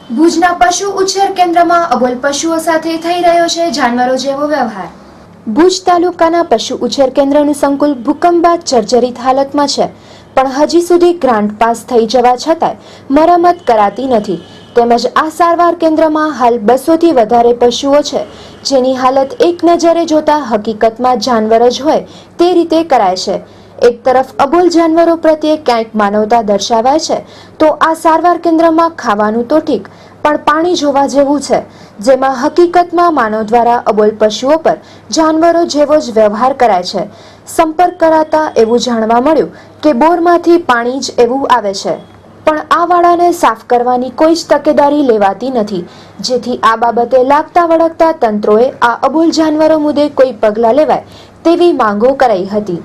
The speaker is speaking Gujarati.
ભુજના પશુ ઉછેર કેન્દ્રમાં અબોલ પશુઓ સાથે થઈ રહ્યો છે જાનવરો જેવો વ્યવહાર। ભુજ તાલુકાના પશુ ઉછેર કેન્દ્રનું સંકુલ ભૂકંપ બાદ જર્જરિત હાલતમાં છે, પણ હજી સુધી ગ્રાન્ટ પાસ થઈ જવા છતાંય મરામત કરાતી નથી। તેમજ આ સારવાર કેન્દ્રમાં હાલ 200 થી વધારે પશુઓ છે, જેની હાલત એક નજરે જોતા હકીકતમાં જાનવર જ હોય તે રીતે કરાય છે। એક તરફ અબોલ જાનવરો પ્રત્યે ક્યાંક માનવતા દર્શાવાય છે, તો આ સારવાર કેન્દ્રમાં ખાવાનું તો ઠીક, પણ પાણી જોવા જેવું છે, જેમાં હકીકતમાં માનવ દ્વારા અબોલ પશુઓ પર જાનવરો જેવો જ વ્યવહાર કરાય છે। સંપર્ક કરાતા એવું જાણવા મળ્યું કે બોરમાંથી પાણી જ એવું આવે છે, પણ આ વાડાને સાફ કરવાની કોઈ જ તકેદારી લેવાતી નથી, જેથી આ બાબતે લાગતા વળગતા તંત્રોએ આ અબોલ જાનવરો મુદ્દે કોઈ પગલાં લેવાય તેવી માંગો કરાઈ હતી।